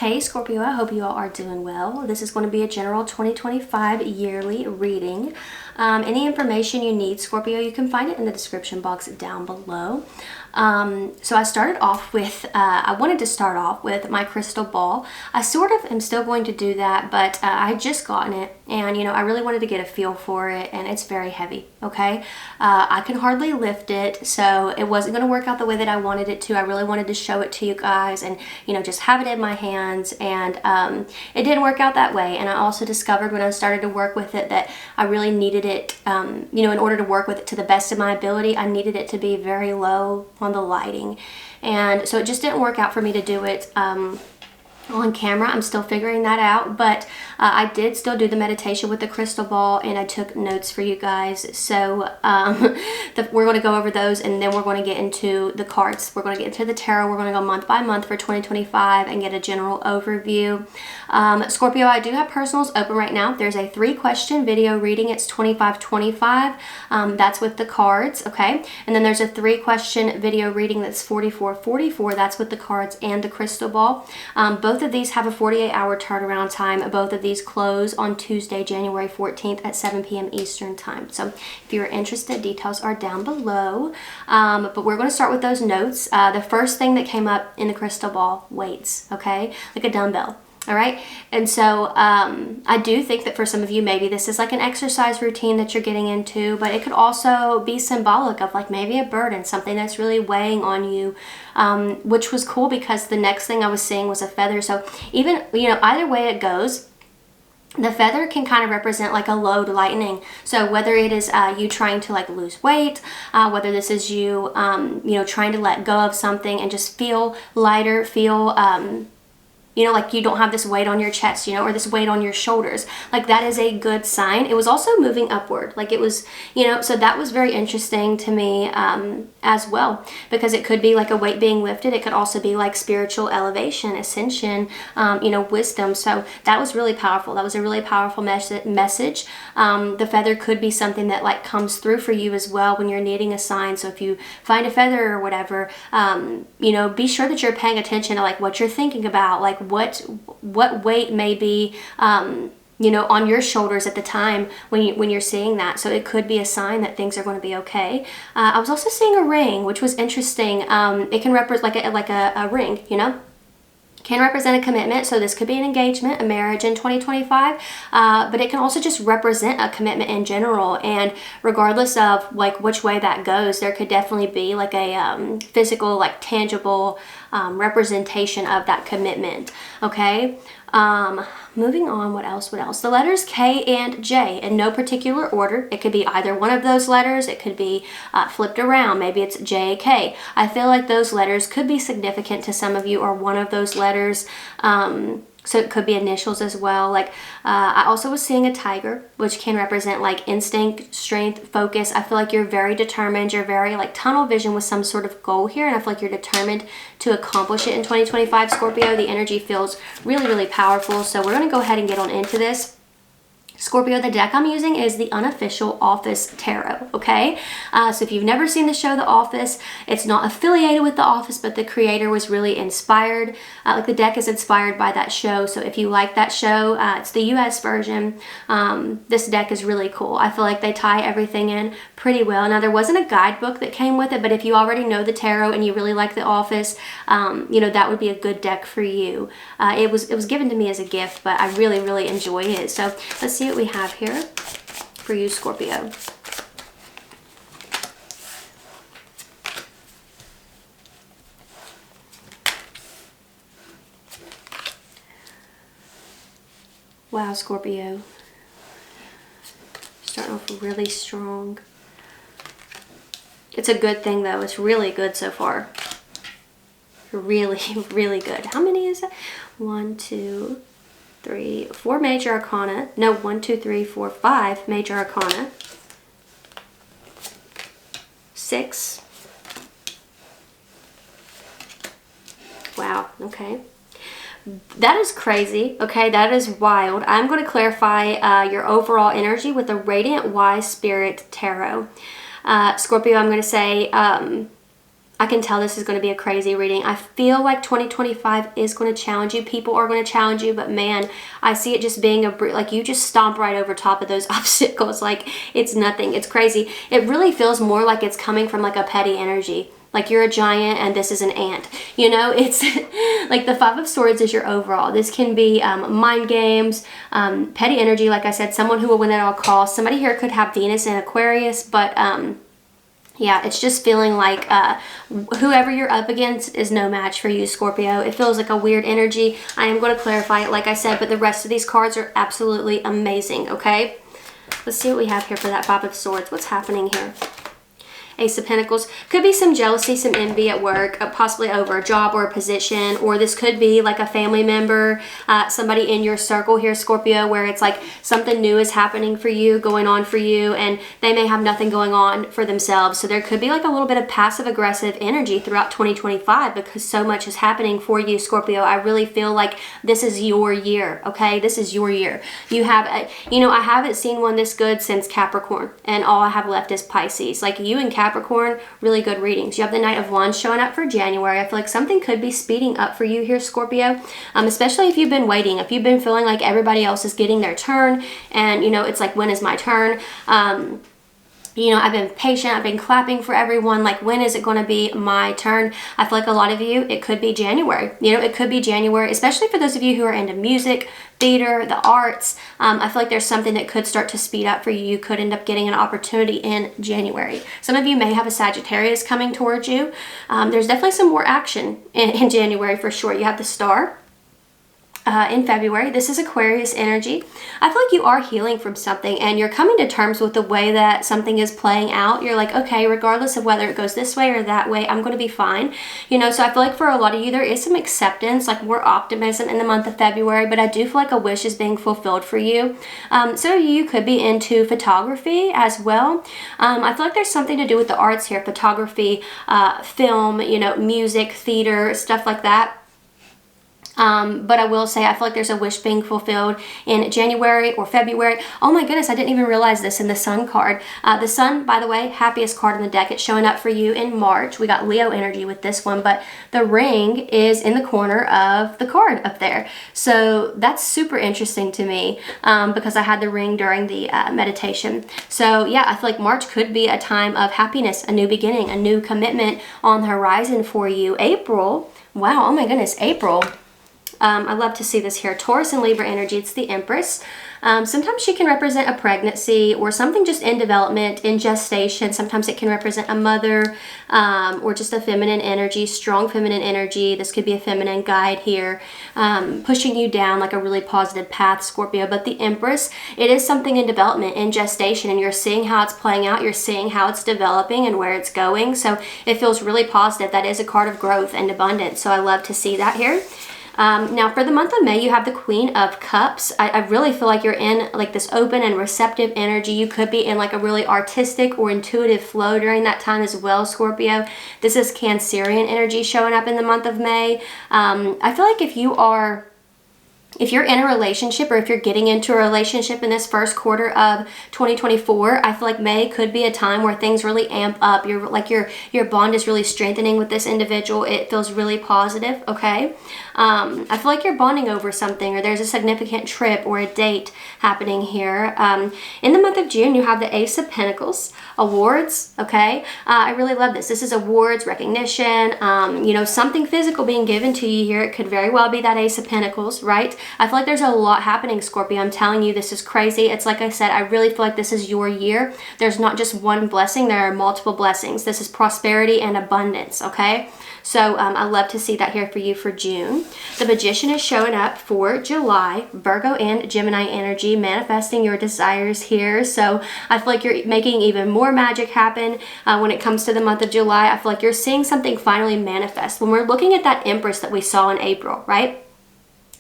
Hey Scorpio, I hope you all are doing well. This is going to be a general 2025 yearly reading. Any information you need, Scorpio, you can find it in the description box down below. So I started off with, I wanted to start off with my crystal ball. I sort of am still going to do that, but I had just gotten it and, I really wanted to get a feel for it, and it's very heavy, okay? I can hardly lift it, so it wasn't going to work out the way that I wanted it to. I really wanted to show it to you guys and, just have it in my hands, and it didn't work out that way. And I also discovered when I started to work with it that I really needed it, in order to work with it to the best of my ability, I needed it to be very low on the lighting, and so it just didn't work out for me to do it on camera. I'm still figuring that out, but I did still do the meditation with the crystal ball, and I took notes for you guys. So we're going to go over those, and then we're going to get into the cards. We're going to get into the tarot. We're going to go month by month for 2025 and get a general overview. Scorpio, I do have personals open right now. There's a 3-question video reading. It's $25.25. That's with the cards, okay? And then there's a 3-question video reading that's $44.44. That's with the cards and the crystal ball. Both of these have a 48-hour turnaround time. Both of these close on Tuesday, January 14th at 7 p.m. Eastern time. So if you're interested, details are down below. But we're going to start with those notes. The first thing that came up in the crystal ball, weights, okay? Like a dumbbell. All right. And so I do think that for some of you, maybe this is like an exercise routine that you're getting into, but it could also be symbolic of like maybe a burden, something that's really weighing on you, which was cool because the next thing I was seeing was a feather. So even, either way it goes, the feather can kind of represent like a load lightening. So whether it is you trying to like lose weight, whether this is you, trying to let go of something and just feel lighter, feel, like you don't have this weight on your chest, or this weight on your shoulders. Like that is a good sign. It was also moving upward. Like it was, so that was very interesting to me as well, because it could be like a weight being lifted. It could also be like spiritual elevation, ascension, wisdom. So that was really powerful. That was a really powerful message. The feather could be something that like comes through for you as well when you're needing a sign. So if you find a feather or whatever, be sure that you're paying attention to like what you're thinking about, like what weight may be on your shoulders at the time when you're seeing that. So it could be a sign that things are going to be okay. I was also seeing a ring, which was interesting. It can represent like a ring, can represent a commitment. So this could be an engagement, a marriage in 2025, but it can also just represent a commitment in general. And regardless of like which way that goes, there could definitely be like a physical, like tangible representation of that commitment. Okay. Moving on, what else? The letters K and J in no particular order. It could be either one of those letters. It could be flipped around. Maybe it's JK. I feel like those letters could be significant to some of you, or one of those letters. So it could be initials as well. Like I also was seeing a tiger, which can represent like instinct, strength, focus. I feel like you're very determined. You're very like tunnel vision with some sort of goal here. And I feel like you're determined to accomplish it in 2025, Scorpio. The energy feels really, really powerful. So we're going to go ahead and get on into this. Scorpio, the deck I'm using is the unofficial Office Tarot, okay? So if you've never seen the show The Office, it's not affiliated with The Office, but the creator was really inspired. Like the deck is inspired by that show. So if you like that show, it's the US version. This deck is really cool. I feel like they tie everything in pretty well. Now, there wasn't a guidebook that came with it, but if you already know the tarot and you really like The Office, that would be a good deck for you. It was given to me as a gift, but I really, really enjoy it. So let's see what we have here for you, Scorpio. Wow, Scorpio. Starting off really strong. It's a good thing though. It's really good so far. Really, really good. How many is it? 1, 2, 3, 4 major arcana. No, 1, 2, 3, 4, 5 major arcana. 6. Wow, okay. That is crazy, okay? That is wild. I'm going to clarify your overall energy with the Radiant Wise Spirit Tarot. Scorpio, I'm going to say I can tell this is going to be a crazy reading. I feel like 2025 is going to challenge you. People are going to challenge you, but man, I see it just being like you just stomp right over top of those obstacles. Like it's nothing. It's crazy. It really feels more like it's coming from like a petty energy. Like you're a giant and this is an ant. You know, it's like the Five of Swords is your overall. This can be mind games, petty energy. Like I said, someone who will win at all costs. Somebody here could have Venus in Aquarius, but yeah, it's just feeling like whoever you're up against is no match for you, Scorpio. It feels like a weird energy. I am going to clarify it, like I said, but the rest of these cards are absolutely amazing, okay? Let's see what we have here for that Five of Swords. What's happening here? Ace of Pentacles. Could be some jealousy, some envy at work, possibly over a job or a position, or this could be like a family member, somebody in your circle here, Scorpio, where it's like something new is happening for you, going on for you, and they may have nothing going on for themselves. So there could be like a little bit of passive-aggressive energy throughout 2025 because so much is happening for you, Scorpio. I really feel like this is your year, okay? This is your year. You have, you know, I haven't seen one this good since Capricorn, and all I have left is Pisces. Like you and Capricorn, really good readings. You have the Knight of Wands showing up for January. I feel like something could be speeding up for you here, Scorpio, especially if you've been waiting, if you've been feeling like everybody else is getting their turn and, you know, it's like, when is my turn? You know, I've been patient, I've been clapping for everyone, like when is it going to be my turn? I feel like a lot of you, it could be January. You know, it could be January, especially for those of you who are into music, theater, the arts. I feel like there's something that could start to speed up for you. You could end up getting an opportunity in January. Some of you may have a Sagittarius coming towards you. There's definitely some more action in January for sure. You have the Star. In February. This is Aquarius energy. I feel like you are healing from something and you're coming to terms with the way that something is playing out. You're like, okay, regardless of whether it goes this way or that way, I'm going to be fine. You know, so I feel like for a lot of you, there is some acceptance, like more optimism in the month of February, but I do feel like a wish is being fulfilled for you. So you could be into photography as well. I feel like there's something to do with the arts here, photography, film, you know, music, theater, stuff like that. But I will say I feel like there's a wish being fulfilled in January or February. Oh my goodness, I didn't even realize this in the Sun card. The Sun, by the way, happiest card in the deck. It's showing up for you in March. We got Leo energy with this one, but the ring is in the corner of the card up there. So that's super interesting to me because I had the ring during the meditation. So yeah, I feel like March could be a time of happiness, a new beginning, a new commitment on the horizon for you. April, wow, oh my goodness, April. I love to see this here. Taurus and Libra energy, it's the Empress. Sometimes she can represent a pregnancy or something just in development, in gestation. Sometimes it can represent a mother or just a feminine energy, strong feminine energy. This could be a feminine guide here, pushing you down like a really positive path, Scorpio. But the Empress, it is something in development, in gestation, and you're seeing how it's playing out. You're seeing how it's developing and where it's going. So it feels really positive. That is a card of growth and abundance. So I love to see that here. Now for the month of May, you have the Queen of Cups. I really feel like you're in like this open and receptive energy. You could be in like a really artistic or intuitive flow during that time as well, Scorpio. This is Cancerian energy showing up in the month of May. I feel like if you're in a relationship or if you're getting into a relationship in this first quarter of 2024, I feel like May could be a time where things really amp up. Your bond is really strengthening with this individual. It feels really positive, okay? I feel like you're bonding over something or there's a significant trip or a date happening here. In the month of June, you have the Ace of Pentacles, awards, okay? I really love this. This is awards, recognition, you know, something physical being given to you here. It could very well be that Ace of Pentacles, right? I feel like there's a lot happening, Scorpio. I'm telling you, this is crazy. It's like I said, I really feel like this is your year. There's not just one blessing. There are multiple blessings. This is prosperity and abundance, okay? So I love to see that here for you for June. The Magician is showing up for July. Virgo and Gemini energy, manifesting your desires here. So I feel like you're making even more magic happen when it comes to the month of July. I feel like you're seeing something finally manifest. When we're looking at that Empress that we saw in April, right?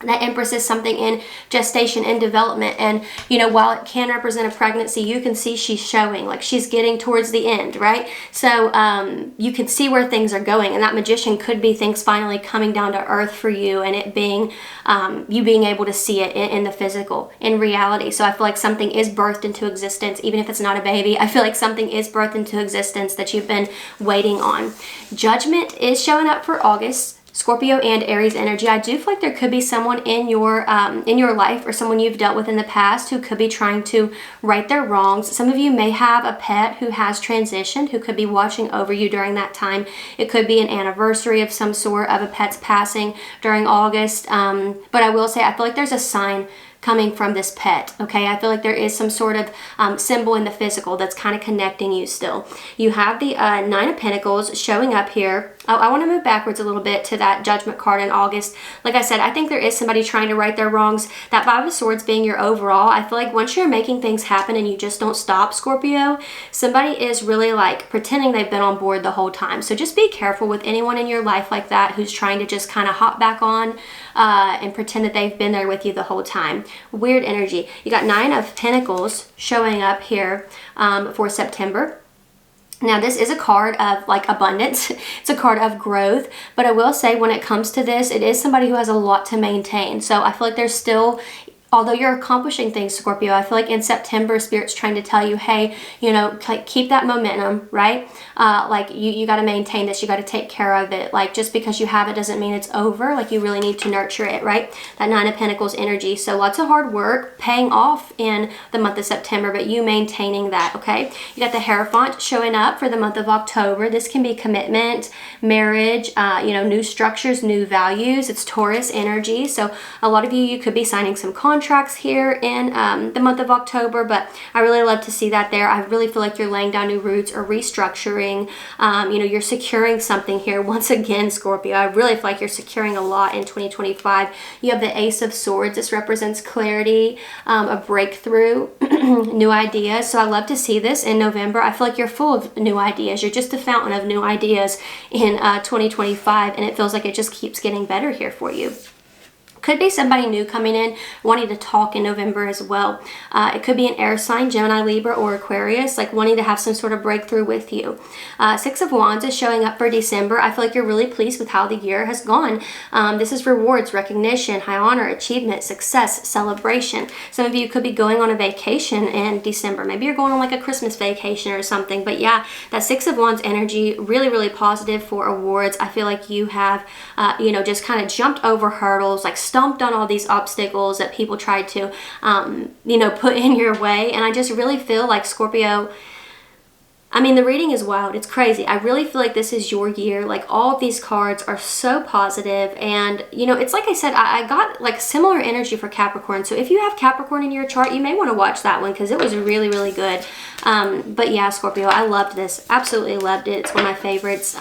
That Empress is something in gestation and development, and you know, while it can represent a pregnancy, you can see she's showing, like she's getting towards the end, right? So you can see where things are going, and that Magician could be things finally coming down to earth for you, and it being you being able to see it in the physical, in reality. So I feel like something is birthed into existence, even if it's not a baby. I feel like something is birthed into existence that you've been waiting on. Judgment is showing up for August. Scorpio and Aries energy. I do feel like there could be someone in your life, or someone you've dealt with in the past, who could be trying to right their wrongs. Some of you may have a pet who has transitioned, who could be watching over you during that time. It could be an anniversary of some sort of a pet's passing during August. But I will say, I feel like there's a sign coming from this pet, okay? I feel like there is some sort of symbol in the physical that's kind of connecting you still. You have the Nine of Pentacles showing up here. Oh, I want to move backwards a little bit to that Judgment card in August. Like I said, I think there is somebody trying to right their wrongs. That Five of Swords being your overall, I feel like once you're making things happen and you just don't stop, Scorpio, somebody is really like pretending they've been on board the whole time. So just be careful with anyone in your life like that who's trying to just kind of hop back on and pretend that they've been there with you the whole time. Weird energy. You got Nine of Pentacles showing up here for September. Now, this is a card of like abundance. It's a card of growth. But I will say, when it comes to this, it is somebody who has a lot to maintain. So I feel like there's still, although you're accomplishing things, Scorpio, I feel like in September, Spirit's trying to tell you, hey, you know, like keep that momentum, right? Like you got to maintain this. You got to take care of it. Like just because you have it doesn't mean it's over. Like you really need to nurture it, right? That Nine of Pentacles energy. So lots of hard work paying off in the month of September, but you maintaining that, okay? You got the Hierophant showing up for the month of October. This can be commitment, marriage, you know, new structures, new values. It's Taurus energy. So a lot of you could be signing some contracts here in the month of October, but I really love to see that there. I really feel like you're laying down new roots or restructuring. You know, you're securing something here. Once again, Scorpio, I really feel like you're securing a lot in 2025. You have the Ace of Swords. This represents clarity, a breakthrough, new ideas. So I love to see this in November. I feel like you're full of new ideas. You're just a fountain of new ideas in 2025, and it feels like it just keeps getting better here for you. Could be somebody new coming in wanting to talk in November as well. It could be an air sign, Gemini, Libra, or Aquarius, like wanting to have some sort of breakthrough with you. Six of Wands is showing up for December. I feel like you're really pleased with how the year has gone. This is rewards, recognition, high honor, achievement, success, celebration. Some of you could be going on a vacation in December. Maybe you're going on like a Christmas vacation or something. But yeah, that Six of Wands energy, really, really positive for awards. I feel like you have, you know, just kind of jumped over hurdles, like stomped on all these obstacles that people tried to, you know, put in your way. And I just really feel like, Scorpio, I mean, the reading is wild. It's crazy. I really feel like this is your year. Like all of these cards are so positive. And, you know, it's like I said, I got like similar energy for Capricorn. So if you have Capricorn in your chart, you may want to watch that one because it was really, really good. But yeah, Scorpio, I loved this. Absolutely loved it. It's one of my favorites.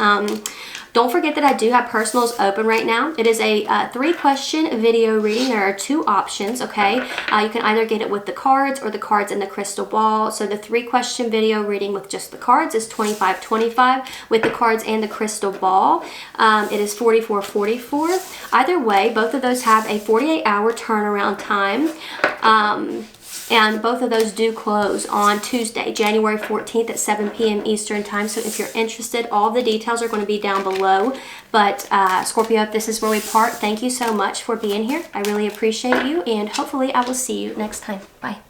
Don't forget that I do have personals open right now. It is a 3-question video reading. There are 2 options, okay? You can either get it with the cards or the cards and the crystal ball. So the 3-question video reading with just the cards is $25.25. With the cards and the crystal ball, it is $44.44. Either way, both of those have a 48-hour turnaround time. And both of those do close on Tuesday, January 14th at 7 p.m. Eastern time. So if you're interested, all the details are going to be down below. But Scorpio, if this is where we part, thank you so much for being here. I really appreciate you, and hopefully I will see you next time. Bye.